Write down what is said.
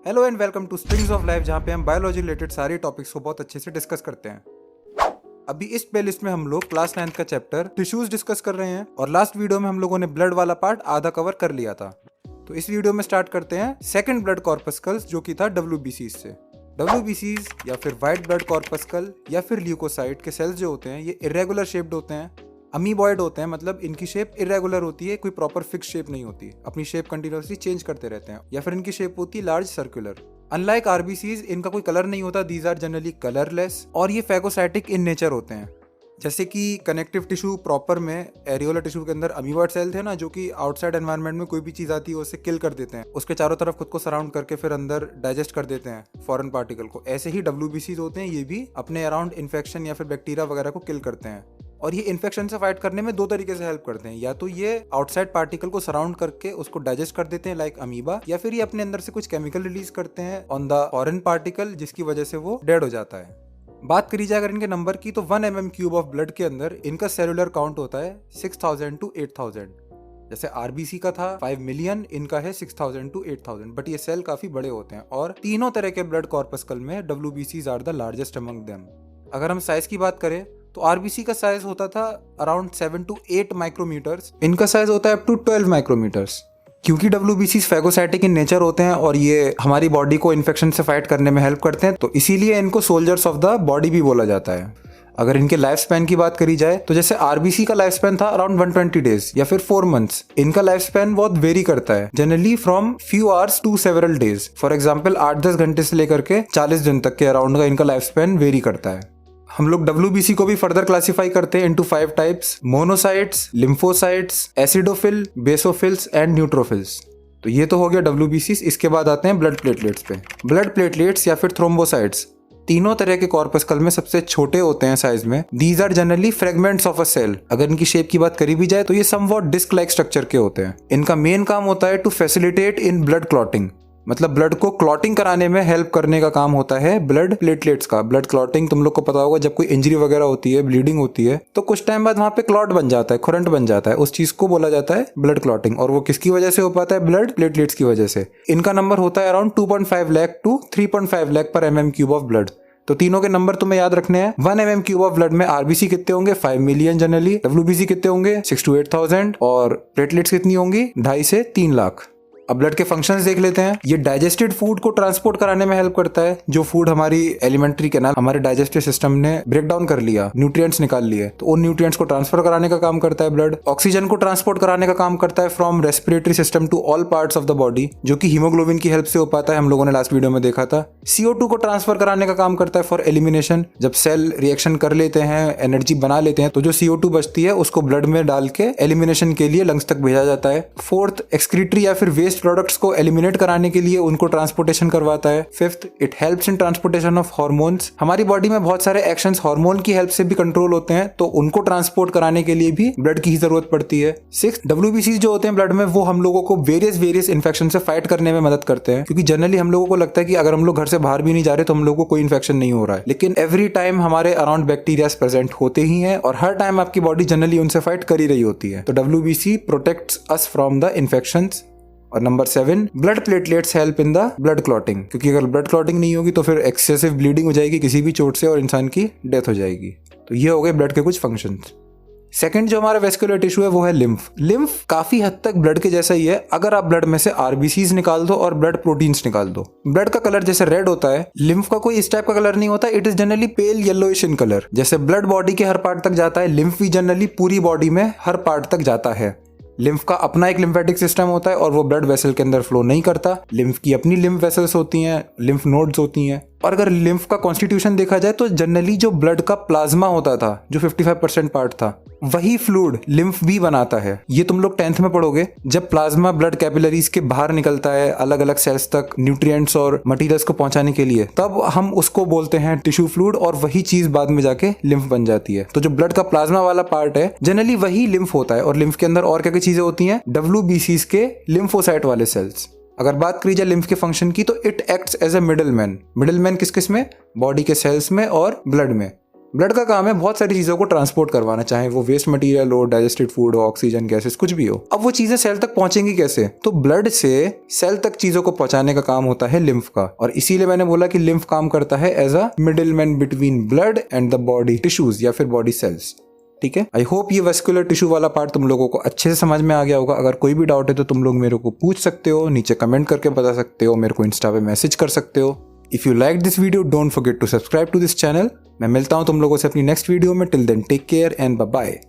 Hello and welcome two strings of life, जहाँ पे हम बायोलॉजी रिलेटेड सारे टॉपिक्स को बहुत अच्छे से डिस्कस करते हैं। अभी इस प्लेलिस्ट में हम लोग क्लास 9 का चैप्टर टिश्यूज डिस्कस कर रहे हैं और लास्ट वीडियो में हम लोगों ने ब्लड वाला पार्ट आधा कवर कर लिया था। तो इस वीडियो में स्टार्ट करते हैं सेकंड ब्लड कॉर्पस्कल्स, जो कि था WBCs से। WBCs या फिर व्हाइट ब्लड कॉर्पस्कल या फिर ल्यूकोसाइट के सेल्स जो होते हैं ये इरेगुलर शेप्ड होते हैं, अमीबॉइड होते हैं, मतलब इनकी शेप इरेगुलर होती है, कोई प्रॉपर फिक्स शेप नहीं होती, अपनी शेप कंटिन्यूअसली चेंज करते रहते हैं। या फिर इनकी शेप होती है लार्ज सर्कुलर। अनलाइक RBCs, इनका कोई कलर नहीं होता, दीज आर जनरली कलरलेस और ये फैगोसाइटिक इन नेचर होते हैं। जैसे कि कनेक्टिव टिश्यू प्रॉपर में एरियोलर टिश्यू के अंदर अमीबॉइड सेल थे ना, जो कि आउटसाइड एनवायरनमेंट में कोई भी चीज आती है उसे किल कर देते हैं, उसके चारों तरफ खुद को सराउंड करके फिर अंदर डाइजेस्ट कर देते हैं फॉरेन पार्टिकल को। ऐसे ही WBCs होते हैं, ये भी अपने अराउंड इन्फेक्शन या फिर बैक्टीरिया वगैरह को किल करते हैं। और ये इन्फेक्शन से फाइट करने में दो तरीके से हेल्प करते हैं, या तो ये आउटसाइड पार्टिकल को सराउंड करके उसको डाइजेस्ट कर देते हैं लाइक अमीबा, या फिर ये अपने अंदर से कुछ केमिकल रिलीज करते हैं ऑन द फॉरेन पार्टिकल, जिसकी वजह से वो डेड हो जाता है। बात करी जाए अगर इनके नंबर की, तो 1 mm³ ऑफ ब्लड के अंदर इनका सेलुलर काउंट होता है 6000 to 8000। जैसे RBC का था 5 मिलियन, इनका है 6000 to 8000। बट ये सेल काफी बड़े होते हैं और तीनों तरह के ब्लड कॉर्पस्कल में WBCs are the largest among them. अगर हम साइज की बात करें तो RBC का साइज होता था अराउंड 7 to 8 माइक्रोमीटर्स, इनका साइज होता है अप टू 12 माइक्रोमीटर्स। क्योंकि WBCs फैगोसाइटिक इन नेचर होते हैं और ये हमारी बॉडी को इन्फेक्शन से फाइट करने में हेल्प करते हैं, तो इसीलिए इनको सोल्जर्स ऑफ द बॉडी भी बोला जाता है। अगर इनके लाइफ स्पैन की बात करी जाए तो जैसे RBC का लाइफ स्पैन था अराउंड 120 डेज या फिर 4 मंथ्स, इनका लाइफ स्पैन बहुत वेरी करता है, generally from few hours to several days. For example 8-10 घंटे से लेकर के 40 दिन तक के अराउंड का इनका लाइफ स्पैन वेरी करता है। हम लोग WBC को भी फर्दर क्लासिफाई करते हैं into 5 types: monocytes, lymphocytes, acidophil, basophils and neutrophils. तो ये तो हो गया WBCs। इसके बाद आते हैं ब्लड प्लेटलेट्स पे। ब्लड प्लेटलेट्स या फिर थ्रोम्बोसाइट्स तीनों तरह के कॉर्पस्कल में सबसे छोटे होते हैं साइज में। These are generally fragments of a cell. अगर इनकी शेप की बात करी भी जाए तो ये समवॉट डिस्क लाइक स्ट्रक्चर के होते हैं। इनका मेन काम होता है to facilitate in blood clotting, मतलब ब्लड को क्लॉटिंग कराने में हेल्प करने का काम होता है ब्लड प्लेटलेट्स का। ब्लड क्लॉटिंग तुम लोग को पता होगा, जब कोई इंजरी वगैरह होती है, ब्लीडिंग होती है, तो कुछ टाइम बाद वहां पे क्लॉट बन जाता है, खुरंट बन जाता है, उस चीज को बोला जाता है ब्लड क्लॉटिंग। और वो किसकी वजह से हो पाता है? ब्लड प्लेटलेट्स की वजह से। इनका नंबर होता है अराउंड 2.5 लाख टू 3.5 लाख पर mm³ ऑफ ब्लड। तो तीनों के नंबर तुम्हें याद रखने हैं। 1 mm³ ऑफ ब्लड में RBC कितने होंगे? 5 मिलियन जनरली। WBC कितने होंगे? 6 to 8000। और प्लेटलेट्स कितनी होंगी? 2.5 से 3 लाख। अब ब्लड के फंक्शंस देख लेते हैं। ये डाइजेस्टेड फूड को ट्रांसपोर्ट कराने में हेल्प करता है। जो फूड हमारी एलिमेंट्री कैनाल, हमारे डाइजेस्टिव सिस्टम ने ब्रेक डाउन कर लिया, न्यूट्रिएंट्स निकाल लिए, तो उन न्यूट्रिएंट्स को ट्रांसफर कराने का काम करता है ब्लड। ऑक्सीजन को ट्रांसपोर्ट कराने का काम करता है from respiratory system to all parts of the body, जो कि हीमोग्लोबिन की हेल्प से हो पाता है, हम लोगों ने लास्ट वीडियो में देखा था। CO2 को ट्रांसफर कराने का काम करता है फॉर एलिमिनेशन। जब सेल रिएक्शन कर लेते हैं, एनर्जी बना लेते हैं, तो जो CO2 बचती है उसको ब्लड में डाल के एलिमिनेशन के लिए लंग्स तक भेजा जाता है। फोर्थ, एक्सक्रीटरी या फिर वेस्ट प्रोडक्ट्स को एलिमिनेट कराने के लिए उनको ट्रांसपोर्टेशन करवाता है। Fifth, it helps in transportation of hormones. हमारी बॉडी में बहुत सारे एक्शंस हार्मोन की हेल्प से भी कंट्रोल होते हैं, तो उनको ट्रांसपोर्ट कराने के लिए भी ब्लड की ही जरूरत पड़ती है। सिक्स, WBCs जो होते हैं ब्लड में, वो हम लोगों को वेरियस इन्फेक्शन से फाइट करने में मदद करते हैं। क्योंकि जनरली हम लोगों को लगता है कि अगर हम लोग घर से बाहर भी नहीं जा रहे तो हम लोगों को कोई इन्फेक्शन नहीं हो रहा है, लेकिन एवरी टाइम हमारे अराउंड बैक्टीरिया प्रेजेंट होते ही हैं और हर टाइम आपकी बॉडी जनरली उनसे फाइट कर ही रही होती है। तो WBC protects us from the infections. और number 7, blood platelets help in the blood clotting. क्योंकि अगर ब्लड क्लॉटिंग नहीं होगी तो फिर एक्सेसिव ब्लीडिंग हो जाएगी किसी भी चोट से और इंसान की डेथ हो जाएगी। तो ये हो गए ब्लड के कुछ फंक्शंस। सेकंड जो हमारा वेस्कुलर टिश्यू है वो है लिम्फ। लिम्फ काफी हद तक ब्लड के जैसा ही है, अगर आप ब्लड में से RBCs निकाल दो और ब्लड प्रोटीन्स निकाल दो। ब्लड का कलर जैसे रेड होता है, लिम्फ का कोई इस टाइप का कलर नहीं होता। It is generally pale yellowish in colour. जैसे ब्लड बॉडी के हर पार्ट तक जाता है, लिम्फ भी जनरली पूरी बॉडी में हर पार्ट तक जाता है। लिम्फ का अपना एक लिम्फेटिक सिस्टम होता है और वो ब्लड वेसल के अंदर फ्लो नहीं करता। लिम्फ की अपनी लिम्फ वेसल्स होती हैं, लिम्फ नोड्स होती हैं। और अगर लिम्फ का कॉन्स्टिट्यूशन देखा जाए तो जनरली जो ब्लड का प्लाज्मा होता था, जो 55% पार्ट था, वही फ्लूइड लिम्फ भी बनाता है। ये तुम लोग 10th में पढ़ोगे। जब प्लाज्मा ब्लड कैपिलरीज के बाहर निकलता है अलग अलग सेल्स तक न्यूट्रिएंट्स और मटेरियल्स को पहुंचाने के लिए, तब हम उसको बोलते हैं टिश्यू फ्लूइड, और वही चीज बाद में जाके लिम्फ बन जाती है। तो जो ब्लड का प्लाज्मा वाला पार्ट है जनरली वही लिम्फ होता है। और लिम्फ के अंदर और क्या क्या चीजें होती हैं? WBCs के लिम्फोसाइट वाले सेल्स। अगर बात करी जाए लिम्फ के फंक्शन की, तो it acts as a middle man. Middle man किस किस में? बॉडी के सेल्स में और ब्लड में। ब्लड का काम है बहुत सारी चीजों को ट्रांसपोर्ट करवाना, चाहे वो वेस्ट मटेरियल हो, डाइजेस्टेड फूड हो, ऑक्सीजन गैसेस, कुछ भी हो। अब वो चीजें सेल तक पहुंचेंगी कैसे? तो ब्लड से सेल तक चीजों को पहुंचाने का काम होता है लिम्फ का, और इसीलिए मैंने बोला कि लिम्फ काम करता है as a middleman between blood and the body tissues या फिर बॉडी सेल्स। ठीक है, आई होप ये वेस्कुलर टिश्यू वाला पार्ट तुम लोगों को अच्छे से समझ में आ गया होगा। अगर कोई भी डाउट है तो तुम लोग मेरे को पूछ सकते हो, नीचे कमेंट करके बता सकते हो, मेरे को इंस्टा पे मैसेज कर सकते हो। If you like this video don't forget to subscribe to this channel. मैं मिलता हूं तुम लोगों से अपनी नेक्स्ट वीडियो में। Till then take care and bye bye.